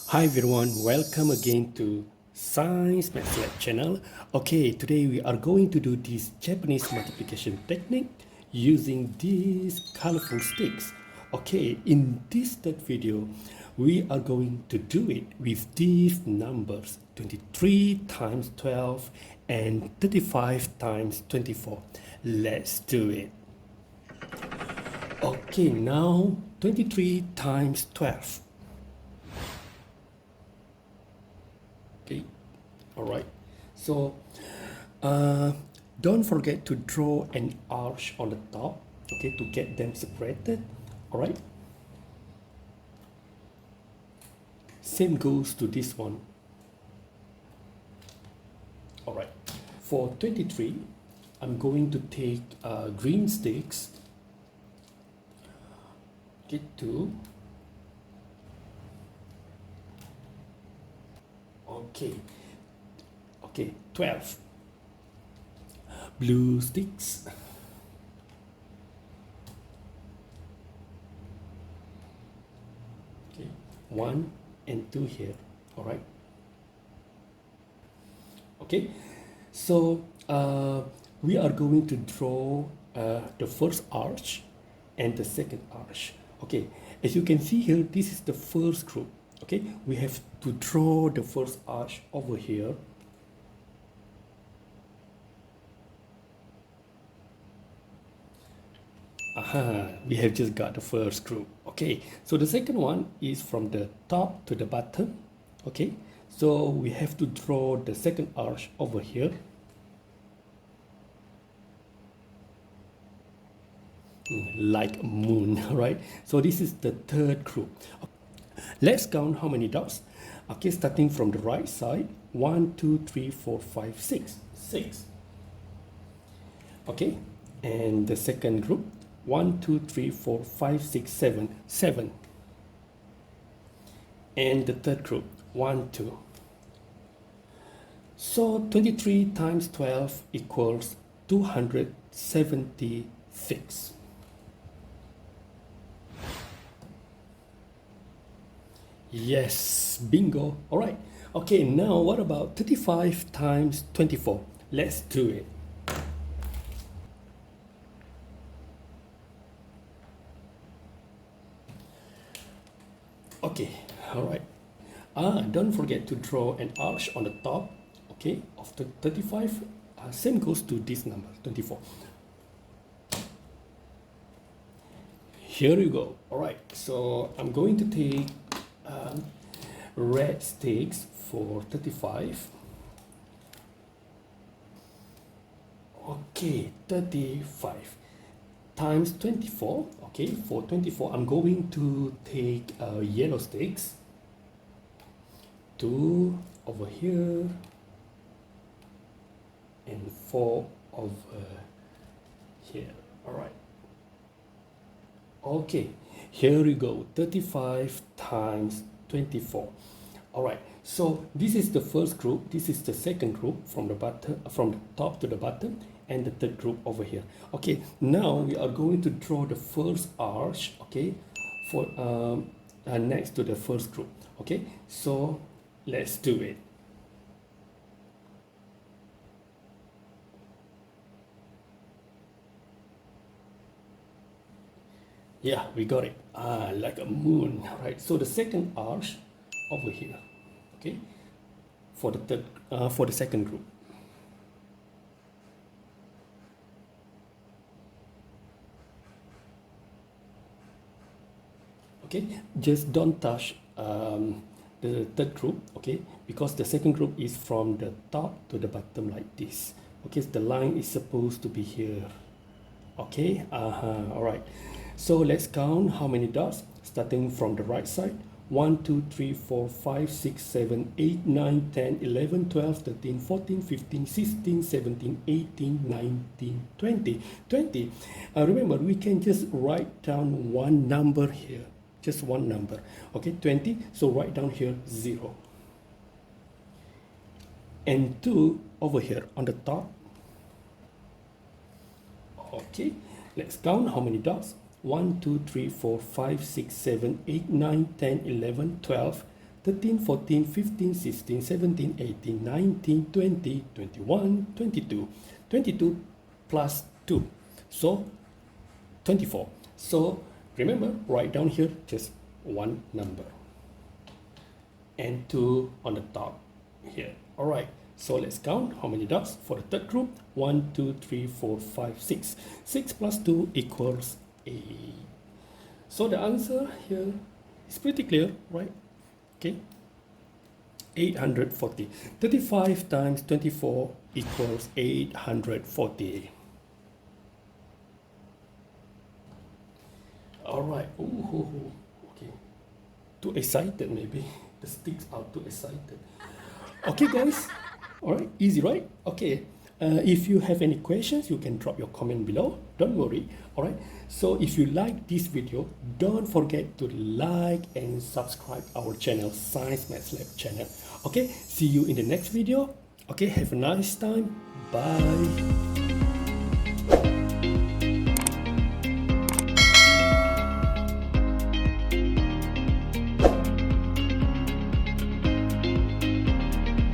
Hi everyone, welcome again to Science Math Lab channel. Okay, today we are going to do this Japanese multiplication technique using these colorful sticks. Okay, in this third video, we are going to do it with these numbers 23 times 12 and 35 times 24. Let's do it. Okay, now 23 times 12. Okay, all right. So don't forget to draw an arch on the top, okay, to get them separated. All right. Same goes to this one. All right. For 23, I'm going to take green sticks. Okay, two. Okay. Okay, 12. Blue sticks. Okay, 1 and 2 here. All right. Okay, so we are going to draw the first arch and the second arch. Okay, as you can see here, this is the first group. Okay, we have to draw the first arch over here. Aha, we have just got the first group. Okay, so the second one is from the top to the bottom. Okay, so we have to draw the second arch over here. Like a moon, right? So this is the third group. Let's count how many dots. Okay, starting from the right side. 1, 2, 3, 4, 5, 6. 6. Okay, and the second group. 1, 2, 3, 4, 5, 6, 7. 7. And the third group. 1, 2. So 23 times 12 equals 276. Yes, bingo. All right. Okay, now what about 35 times 24? Let's do it. Okay, all right. Don't forget to draw an arch on the top, okay, of the 35. Same goes to this number, 24. Here you go. All right, so I'm going to take red sticks for 35. Okay, 35 times 24. Okay, for 24, I'm going to take yellow sticks. 2 over here and 4 over here. All right. Okay, here we go. 35 times 24. All right, so this is the first group, this is the second group from the bottom, from the top to the bottom, and the third group over here. Okay, now we are going to draw the first arch, okay, for next to the first group. Okay, so let's do it. Yeah, we got it. Like a moon, right? So the second arch over here, okay, for the third, for the second group. Okay, just don't touch the third group, okay, because the second group is from the top to the bottom like this. Okay, so the line is supposed to be here. Okay, all right. So let's count how many dots, starting from the right side. 1, 2, 3, 4, 5, 6, 7, 8, 9, 10, 11, 12, 13, 14, 15, 16, 17, 18, 19, 20. 20. Remember, we can just write down one number here. Just one number. Okay, 20. So write down here 0. And 2 over here on the top. Okay, let's count how many dots. 1, 2, 3, 4, 5, 6, 7, 8, 9, 10, 11, 12, 13, 14, 15, 16, 17, 18, 19, 20, 21, 22. 22 plus 2. So 24. So remember, write down here just one number and 2 on the top here. All right, so let's count how many dots for the third group. 1, 2, 3, 4, 5, 6. 6 plus 2 equals 8. So the answer here is pretty clear, right? Okay, 840. 35 times 24 equals 840. All right. Ooh, okay. Too excited maybe. The sticks are too excited. Okay, guys. All right. Easy, right? Okay. If you have any questions, you can drop your comment below. Don't worry. All right. So if you like this video, don't forget to like and subscribe our channel, Science Maths Lab channel. Okay. See you in the next video. Okay. Have a nice time. Bye.